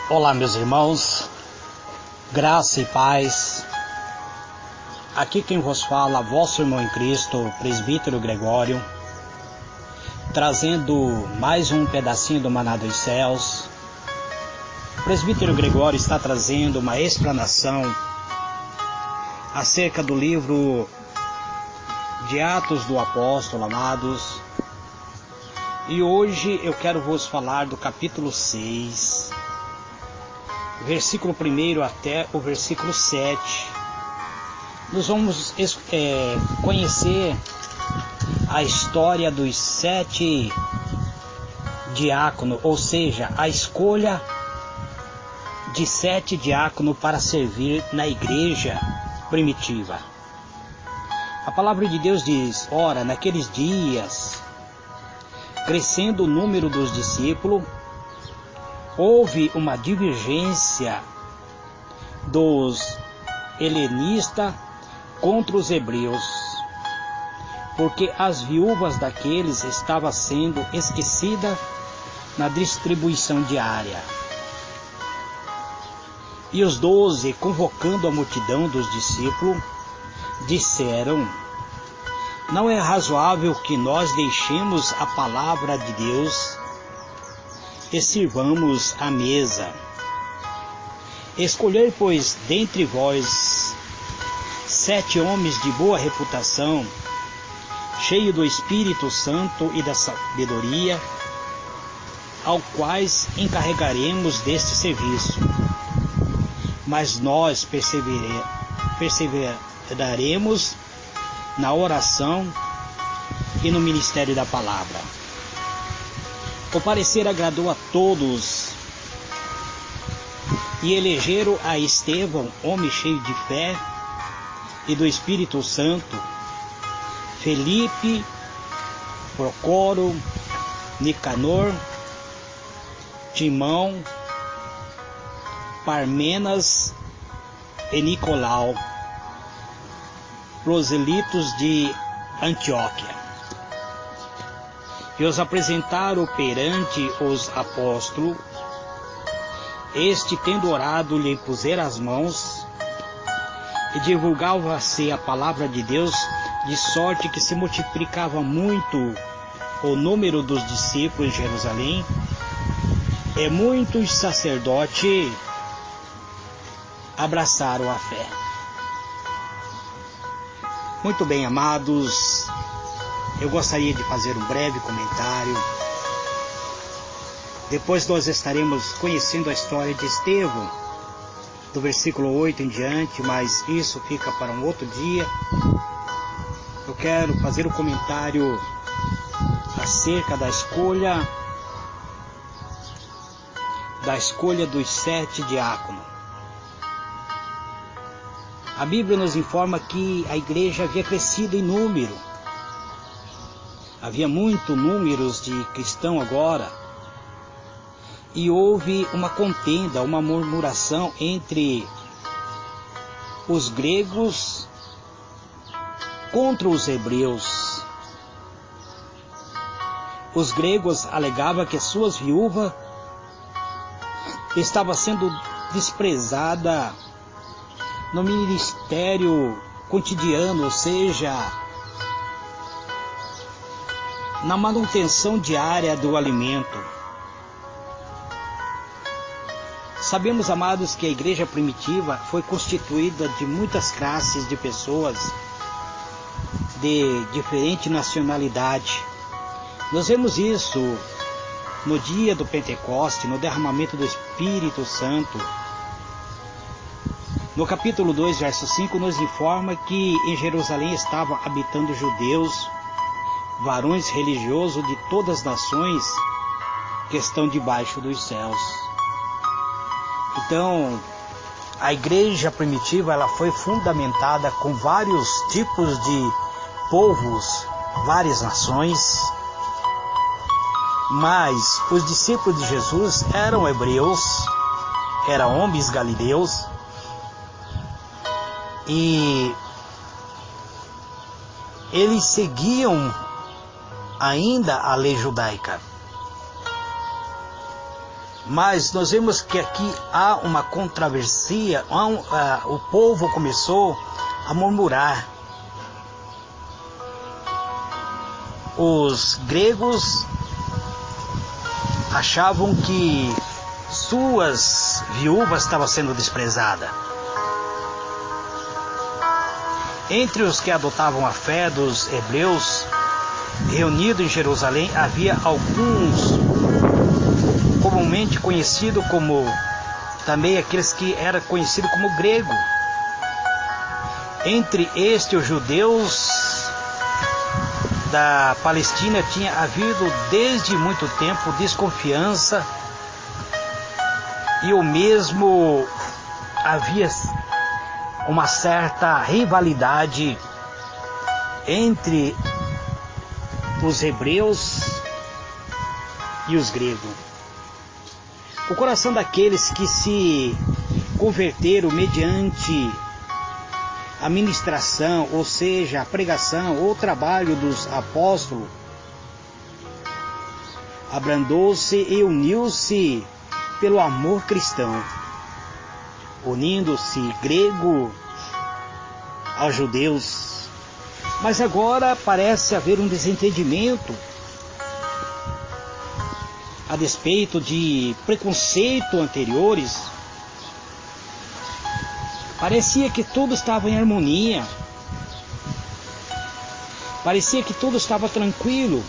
Olá, meus irmãos, graça e paz. Aqui quem vos fala, vosso irmão em Cristo, presbítero Gregório, trazendo mais um pedacinho do Maná dos Céus. O presbítero Gregório está trazendo uma explanação acerca do livro de Atos do Apóstolo, amados. E hoje eu quero vos falar do capítulo 6, versículo 1 até o versículo 7. Nós vamos conhecer a história dos 7 diáconos, ou seja, a escolha de 7 diáconos para servir na igreja primitiva. A palavra de Deus diz: ora, naqueles dias, crescendo o número dos discípulos, houve uma divergência dos helenistas contra os hebreus, porque as viúvas daqueles estavam sendo esquecidas na distribuição diária. E os 12, convocando a multidão dos discípulos, disseram: não é razoável que nós deixemos a palavra de Deus e sirvamos a mesa. Escolhei, pois, dentre vós 7 homens de boa reputação, cheios do Espírito Santo e da sabedoria, aos quais encarregaremos deste serviço. Mas nós perseveraremos na oração e no ministério da palavra. O parecer agradou a todos, e elegeram a Estevão, homem cheio de fé e do Espírito Santo, Felipe, Procoro, Nicanor, Timão, Parmenas e Nicolau, proselitos de Antioquia. E os apresentaram perante os apóstolos. Este, tendo orado, lhe puseram as mãos, e divulgava-se a palavra de Deus, de sorte que se multiplicava muito o número dos discípulos em Jerusalém, e muitos sacerdotes abraçaram a fé. Muito bem, amados, eu gostaria de fazer um breve comentário. Depois nós estaremos conhecendo a história de Estevão, do versículo 8 em diante, mas isso fica para um outro dia. Eu quero fazer um comentário acerca da escolha dos 7 diáconos. A Bíblia nos informa que a igreja havia crescido em número. Havia muito números de cristãos agora. E houve uma contenda, uma murmuração entre os gregos contra os hebreus. Os gregos alegavam que suas viúvas estavam sendo desprezadas no ministério cotidiano, ou seja, na manutenção diária do alimento. Sabemos, amados, que a igreja primitiva foi constituída de muitas classes de pessoas de diferente nacionalidade. Nós vemos isso no dia do Pentecoste, no derramamento do Espírito Santo. No capítulo 2, verso 5, nos informa que em Jerusalém estavam habitando judeus, varões religiosos de todas as nações que estão debaixo dos céus. Então, a igreja primitiva ela foi fundamentada com vários tipos de povos, várias nações, mas os discípulos de Jesus eram hebreus, eram homens galileus, e eles seguiam ainda a lei judaica. Mas nós vemos que aqui há uma controvérsia, o povo começou a murmurar. Os gregos achavam que suas viúvas estavam sendo desprezadas. Entre os que adotavam a fé dos hebreus, reunidos em Jerusalém, havia alguns comumente conhecidos como, também aqueles que eram conhecidos como grego. Entre estes, os judeus da Palestina tinha havido desde muito tempo desconfiança, e o mesmo havia uma certa rivalidade entre os hebreus e os gregos. O coração daqueles que se converteram mediante a ministração, ou seja, a pregação ou o trabalho dos apóstolos, abrandou-se e uniu-se pelo amor cristão, unindo-se grego aos judeus. Mas agora parece haver um desentendimento a despeito de preconceito anteriores. Parecia que tudo estava em harmonia. Parecia que tudo estava tranquilo.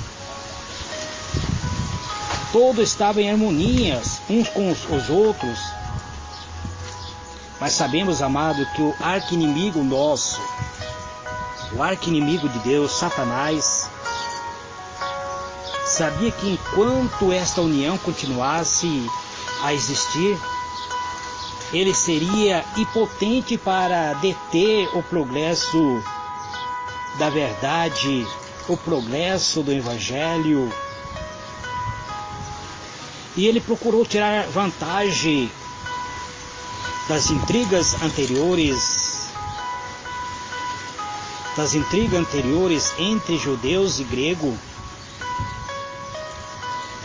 Tudo estava em harmonia, uns com os outros. Mas sabemos, amado, que o arqui-inimigo nosso, o arqui-inimigo de Deus, Satanás, sabia que enquanto esta união continuasse a existir, ele seria impotente para deter o progresso da verdade, o progresso do Evangelho. E ele procurou tirar vantagem das intrigas anteriores, entre judeus e gregos.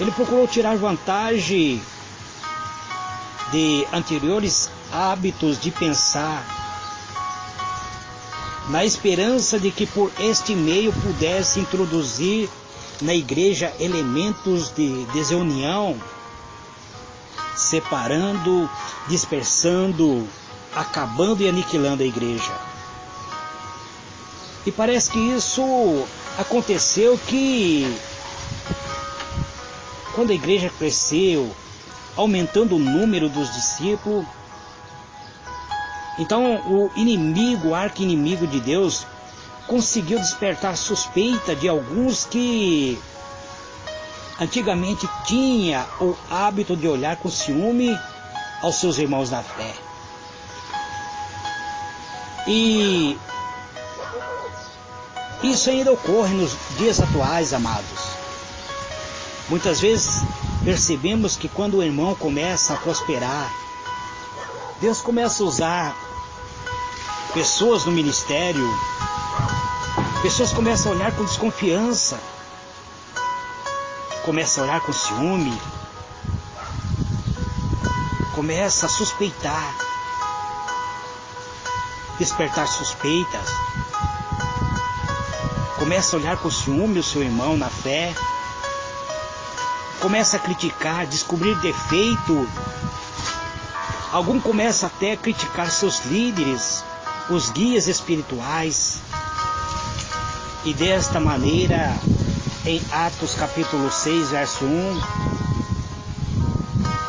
Ele procurou tirar vantagem de anteriores hábitos de pensar, na esperança de que por este meio pudesse introduzir na igreja elementos de desunião, separando, dispersando, acabando e aniquilando a igreja. E parece que isso aconteceu que quando a igreja cresceu, aumentando o número dos discípulos, então o inimigo, o arqui-inimigo de Deus, conseguiu despertar suspeita de alguns que antigamente tinha o hábito de olhar com ciúme aos seus irmãos na fé. E isso ainda ocorre nos dias atuais, amados. Muitas vezes percebemos que quando o irmão começa a prosperar, Deus começa a usar pessoas no ministério, pessoas começam a olhar com desconfiança, começam a olhar com ciúme, começa a suspeitar, despertar suspeitas, começa a olhar com ciúme o seu irmão na fé, começa a criticar, descobrir defeito. Algum começa até a criticar seus líderes, os guias espirituais. E desta maneira, em Atos capítulo 6, verso 1,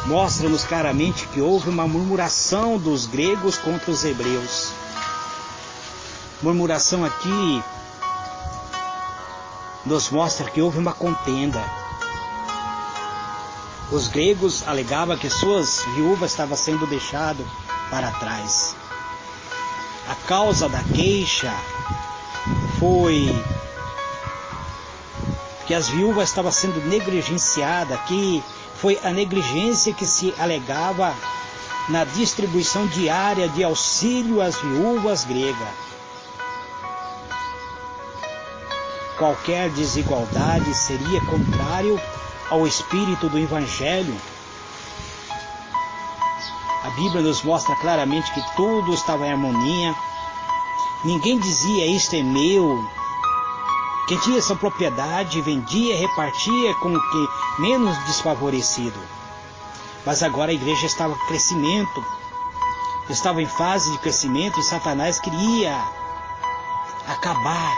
mostra-nos claramente que houve uma murmuração dos gregos contra os hebreus. Murmuração aqui nos mostra que houve uma contenda. Os gregos alegavam que suas viúvas estavam sendo deixadas para trás. A causa da queixa foi que as viúvas estavam sendo negligenciadas, que foi a negligência que se alegava na distribuição diária de auxílio às viúvas gregas. Qualquer desigualdade seria contrário ao espírito do Evangelho. A Bíblia nos mostra claramente que tudo estava em harmonia. Ninguém dizia, isto é meu. Quem tinha essa propriedade vendia, repartia com o que menos desfavorecido. Mas agora a igreja estava em crescimento, estava em fase de crescimento e Satanás queria acabar.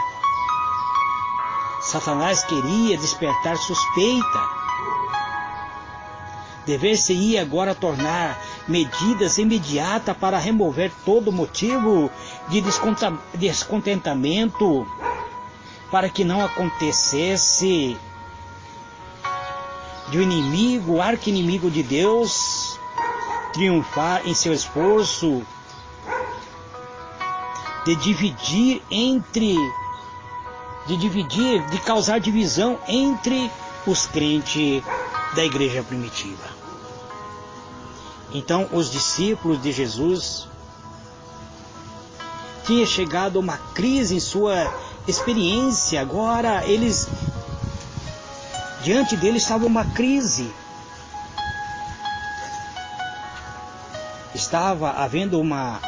Satanás queria despertar suspeita. Dever-se-ia agora tornar medidas imediatas para remover todo motivo de descontentamento, para que não acontecesse de o inimigo, o arqui-inimigo de Deus, triunfar em seu esforço de causar divisão entre os crentes da igreja primitiva. Então, os discípulos de Jesus tinham chegado a uma crise em sua experiência. Agora, diante deles estava uma crise. Estava havendo uma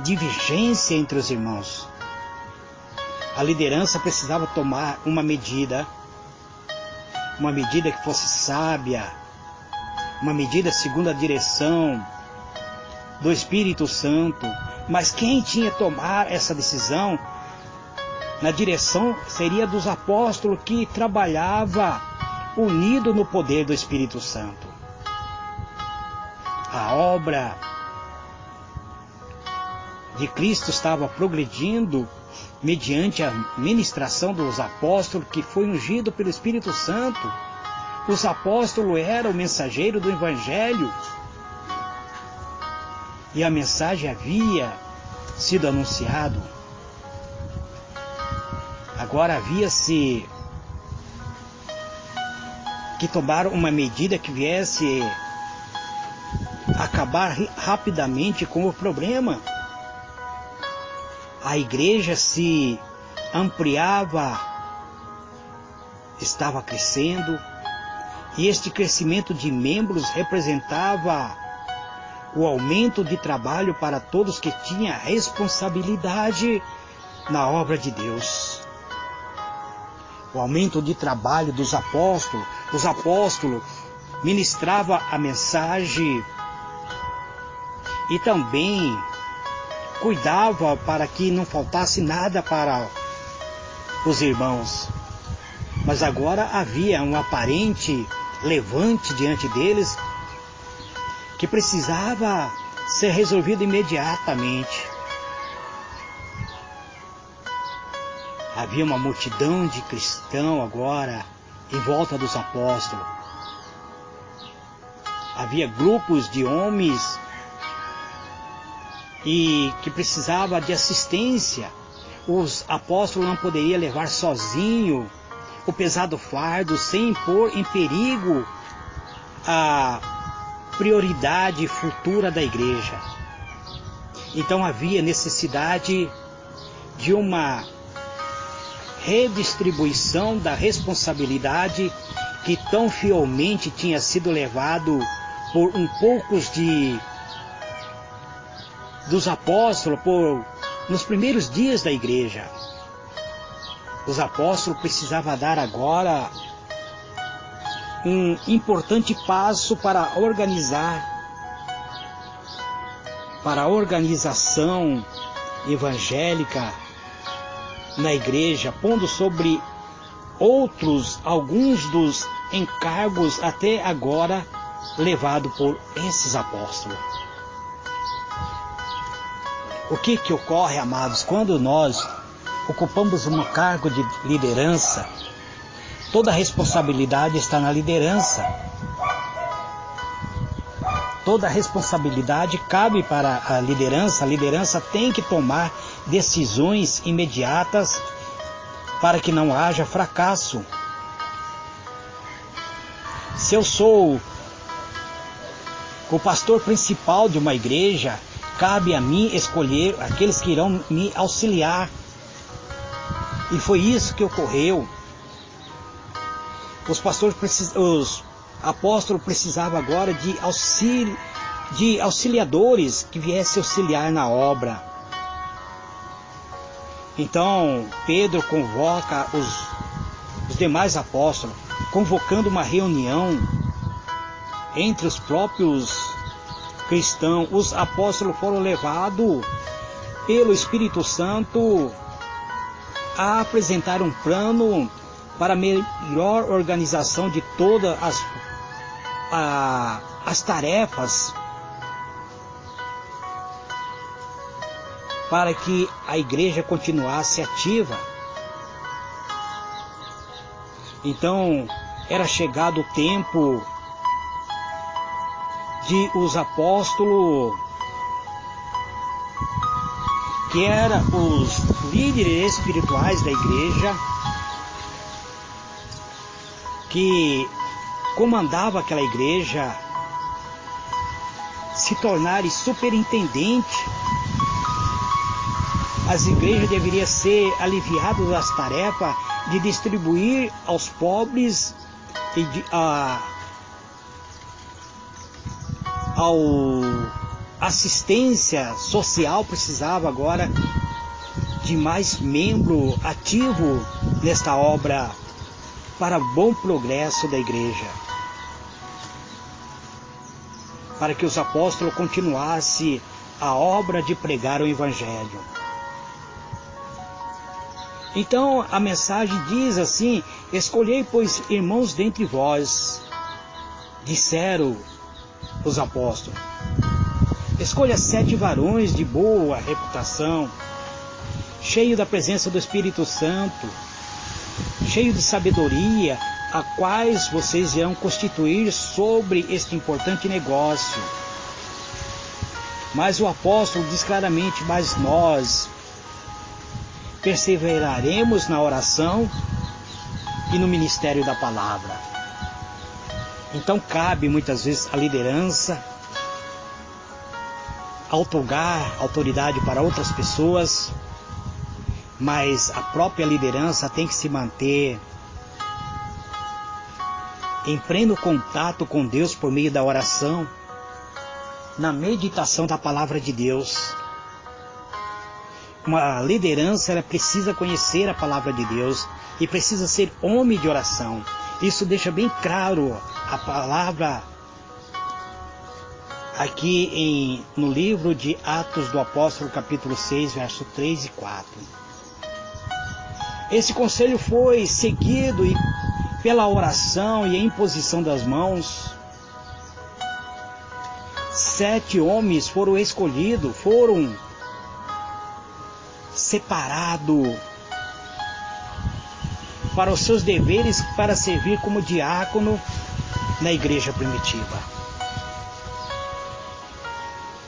divergência entre os irmãos. A liderança precisava tomar uma medida que fosse sábia, uma medida segundo a direção do Espírito Santo. Mas quem tinha que tomar essa decisão na direção seria dos apóstolos, que trabalhava unido no poder do Espírito Santo. A obra de Cristo estava progredindo mediante a ministração dos apóstolos, que foi ungido pelo Espírito Santo. Os apóstolos eram o mensageiro do Evangelho e a mensagem havia sido anunciado. Agora havia-se que tomar uma medida que viesse acabar rapidamente com o problema. A igreja se ampliava, estava crescendo, e este crescimento de membros representava o aumento de trabalho para todos que tinham responsabilidade na obra de Deus. O aumento de trabalho dos apóstolos. Os apóstolos ministravam a mensagem e também cuidava para que não faltasse nada para os irmãos. Mas agora havia um aparente levante diante deles que precisava ser resolvido imediatamente. Havia uma multidão de cristãos agora em volta dos apóstolos. Havia grupos de homens e que precisava de assistência. Os apóstolos não poderiam levar sozinho o pesado fardo sem pôr em perigo a prioridade futura da igreja. Então havia necessidade de uma redistribuição da responsabilidade que tão fielmente tinha sido levado por poucos dos apóstolos nos primeiros dias da igreja. Os apóstolos precisavam dar agora um importante passo para a organização evangélica na igreja, pondo sobre outros alguns dos encargos até agora levados por esses apóstolos. O que ocorre, amados, quando nós ocupamos um cargo de liderança? Toda a responsabilidade está na liderança. Toda a responsabilidade cabe para a liderança. A liderança tem que tomar decisões imediatas para que não haja fracasso. Se eu sou o pastor principal de uma igreja, cabe a mim escolher aqueles que irão me auxiliar. E foi isso que ocorreu. Os apóstolos precisavam agora de de auxiliadores que viessem auxiliar na obra. Então Pedro convoca os demais apóstolos, convocando uma reunião entre os próprios cristãos. Os apóstolos foram levados pelo Espírito Santo a apresentar um plano para a melhor organização de todas as tarefas, para que a igreja continuasse ativa. Então era chegado o tempo de os apóstolos, que eram os líderes espirituais da igreja, que comandava aquela igreja, se tornarem superintendente. As igrejas deveriam ser aliviadas das tarefas de distribuir aos pobres e assistência social. Precisava agora de mais membro ativo nesta obra para bom progresso da igreja, para que os apóstolos continuassem a obra de pregar o evangelho. Então a mensagem diz assim: escolhei, pois, irmãos dentre vós, disseram os apóstolos, escolha 7 varões de boa reputação, cheio da presença do Espírito Santo, cheio de sabedoria, a quais vocês irão constituir sobre este importante negócio. Mas o apóstolo diz claramente: mas nós perseveraremos na oração e no ministério da palavra. Então cabe muitas vezes a liderança outorgar autoridade para outras pessoas, mas a própria liderança tem que se manter em pleno contato com Deus por meio da oração, na meditação da palavra de Deus. Uma liderança, ela precisa conhecer a palavra de Deus e precisa ser homem de oração. Isso deixa bem claro a palavra aqui no livro de Atos do Apóstolo, capítulo 6, verso 3 e 4. Esse conselho foi seguido pela oração e a imposição das mãos. 7 homens foram escolhidos, foram separados para os seus deveres, para servir como diácono na igreja primitiva.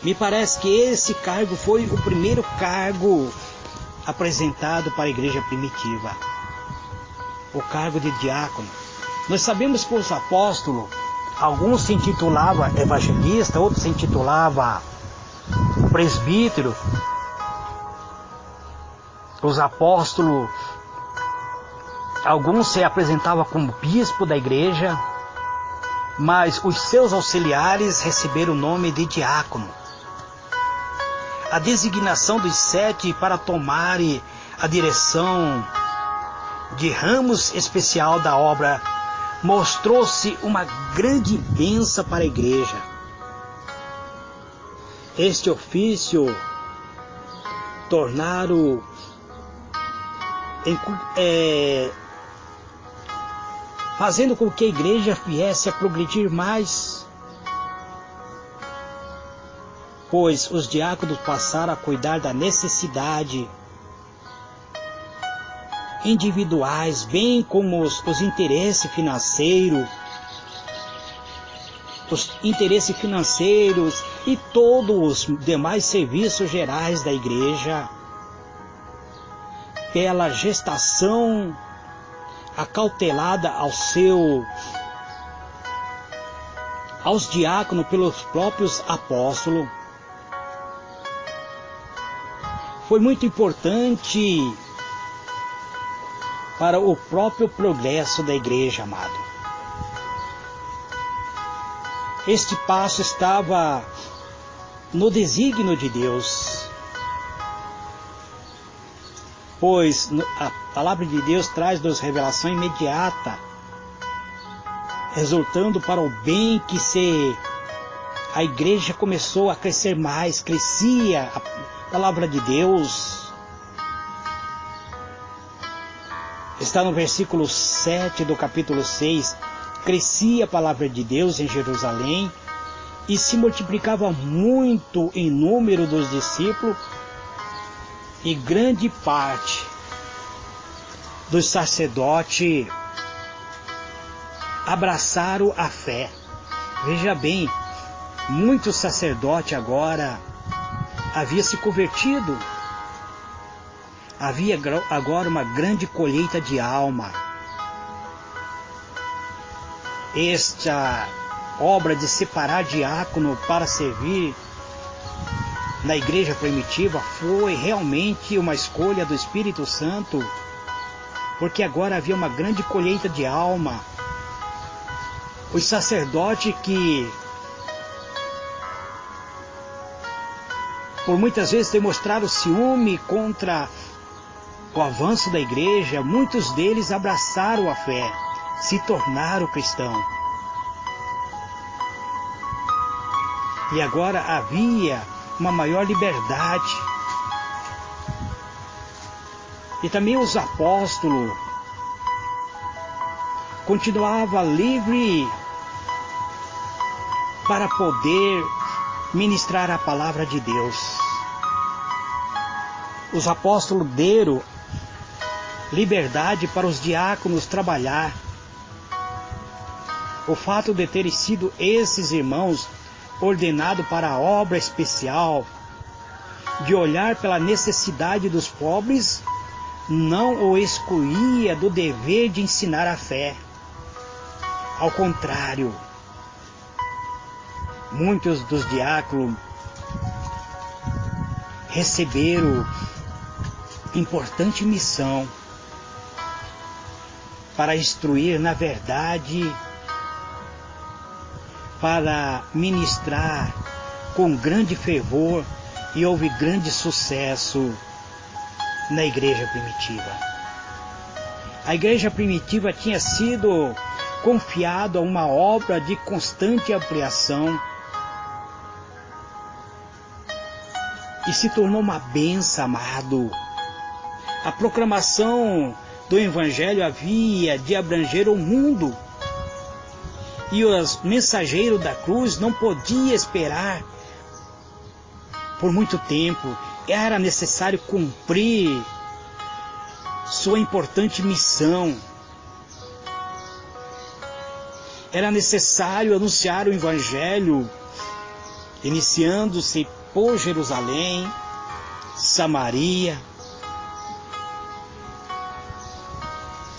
Me parece que esse cargo foi o primeiro cargo apresentado para a igreja primitiva, o cargo de diácono. Nós sabemos que os apóstolos, alguns se intitulavam evangelista, outros se intitulavam presbítero. Os apóstolos, alguns se apresentavam como bispo da igreja, mas os seus auxiliares receberam o nome de diácono. A designação dos 7 para tomarem a direção de ramos especial da obra mostrou-se uma grande bênção para a igreja. Este ofício tornaram fazendo com que a igreja viesse a progredir mais, pois os diáconos passaram a cuidar da necessidade individuais, bem como os interesses financeiros, e todos os demais serviços gerais da igreja, pela gestação acautelada aos diáconos pelos próprios apóstolos. Foi muito importante para o próprio progresso da igreja, amado. Este passo estava no desígnio de Deus, pois a palavra de Deus traz-nos revelação imediata, resultando para o bem que a igreja começou a crescer mais, crescia a palavra de Deus. Está no versículo 7 do capítulo 6, crescia a palavra de Deus em Jerusalém e se multiplicava muito em número dos discípulos, e grande parte dos sacerdotes abraçaram a fé. Veja bem, muitos sacerdotes agora haviam se convertido. Havia agora uma grande colheita de alma. Esta obra de separar diácono para servir na igreja primitiva foi realmente uma escolha do Espírito Santo, porque agora havia uma grande colheita de alma. Os sacerdotes que por muitas vezes demonstraram ciúme contra o avanço da igreja, muitos deles abraçaram a fé, se tornaram cristãos. E agora havia uma maior liberdade. E também os apóstolos continuavam livres para poder ministrar a palavra de Deus. Os apóstolos deram liberdade para os diáconos trabalhar. O fato de terem sido esses irmãos ordenados para a obra especial, de olhar pela necessidade dos pobres, não o excluía do dever de ensinar a fé. Ao contrário, muitos dos diáconos receberam importante missão para instruir na verdade, para ministrar com grande fervor, e houve grande sucesso na igreja primitiva. A igreja primitiva tinha sido confiada a uma obra de constante ampliação e se tornou uma bênção, amado. A proclamação do Evangelho havia de abranger o mundo, e os mensageiros da cruz não podiam esperar por muito tempo. Era necessário cumprir sua importante missão. Era necessário anunciar o Evangelho, iniciando-se por Jerusalém, Samaria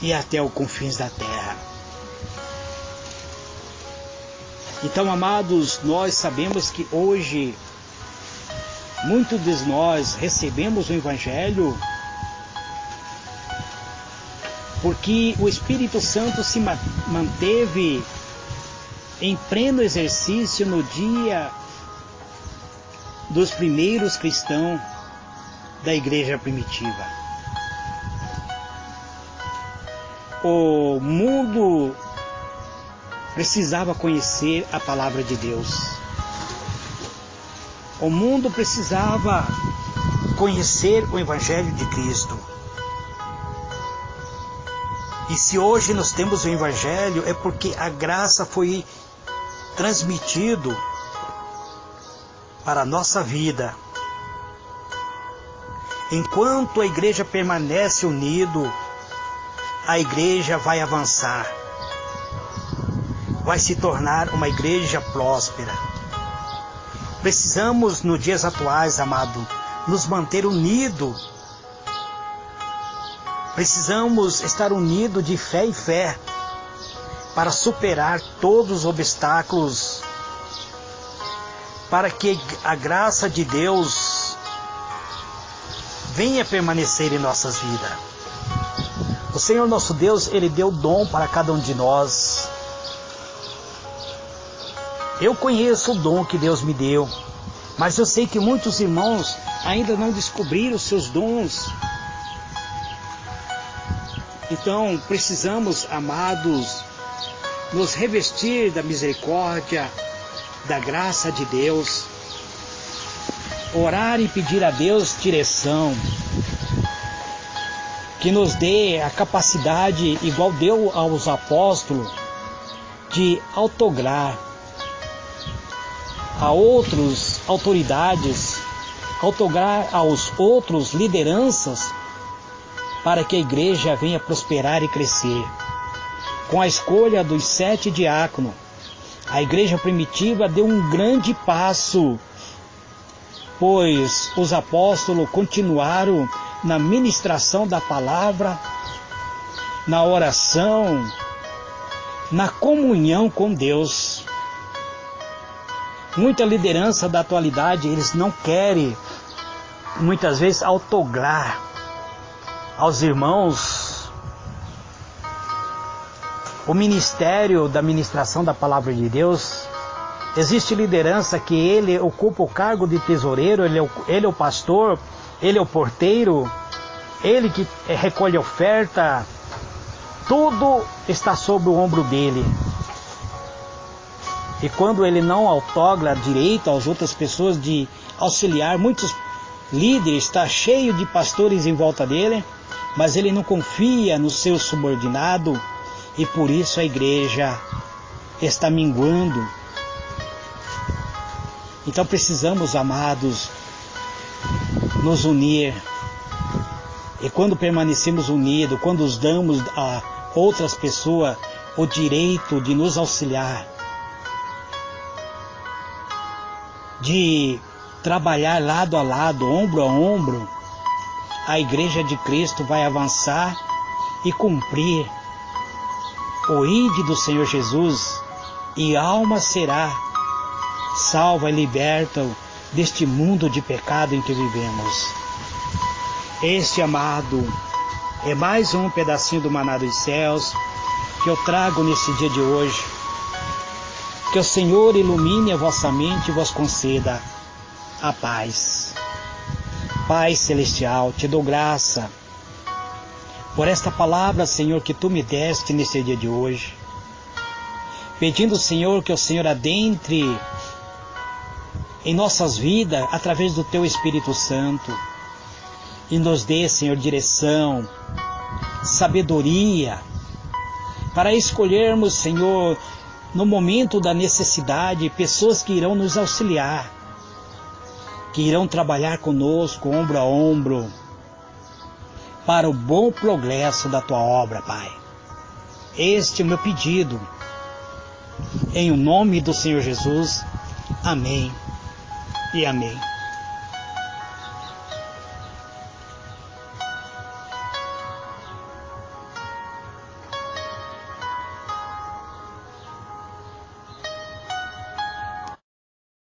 e até os confins da terra. Então, amados, nós sabemos que hoje muitos de nós recebemos o Evangelho porque o Espírito Santo se manteve em pleno exercício no dia dos primeiros cristãos da igreja primitiva. O mundo precisava conhecer a palavra de Deus. O mundo precisava conhecer o Evangelho de Cristo. E se hoje nós temos o Evangelho, é porque a graça foi transmitido para a nossa vida. Enquanto a igreja permanece unida, a igreja vai avançar. Vai se tornar uma igreja próspera. Precisamos, nos dias atuais, amado, nos manter unidos. Precisamos estar unidos de fé em fé para superar todos os obstáculos, para que a graça de Deus venha permanecer em nossas vidas. O Senhor nosso Deus, Ele deu dom para cada um de nós. Eu conheço o dom que Deus me deu, mas eu sei que muitos irmãos ainda não descobriram os seus dons. Então precisamos, amados, nos revestir da misericórdia, da graça de Deus, orar e pedir a Deus direção, que nos dê a capacidade, igual deu aos apóstolos, de autograr a outras autoridades, autograr aos outros lideranças, para que a igreja venha prosperar e crescer. Com a escolha dos 7 diáconos, a igreja primitiva deu um grande passo, pois os apóstolos continuaram na ministração da palavra, na oração, na comunhão com Deus. Muita liderança da atualidade, eles não querem, muitas vezes, autograr aos irmãos o ministério da ministração da palavra de Deus. Existe liderança que ele ocupa o cargo de tesoureiro, ele é o pastor, ele é o porteiro, ele que recolhe oferta, tudo está sob o ombro dele. E quando ele não autogra direito às outras pessoas de auxiliar, muitos líderes estão cheios de pastores em volta dele, mas ele não confia no seu subordinado, e por isso a igreja está minguando. Então precisamos, amados, nos unir. E quando permanecemos unidos, quando os damos a outras pessoas o direito de nos auxiliar, de trabalhar lado a lado, ombro a ombro, a igreja de Cristo vai avançar e cumprir o ide do Senhor Jesus, e a alma será salva e liberta deste mundo de pecado em que vivemos. Este, amado, é mais um pedacinho do maná dos céus que eu trago nesse dia de hoje. Que o Senhor ilumine a vossa mente e vos conceda a paz. Pai Celestial, te dou graça por esta palavra, Senhor, que Tu me deste nesse dia de hoje. Pedindo, Senhor, que o Senhor adentre em nossas vidas através do Teu Espírito Santo e nos dê, Senhor, direção, sabedoria, para escolhermos, Senhor, no momento da necessidade, pessoas que irão nos auxiliar, que irão trabalhar conosco, ombro a ombro, para o bom progresso da Tua obra, Pai. Este é o meu pedido, em o nome do Senhor Jesus. Amém e amém.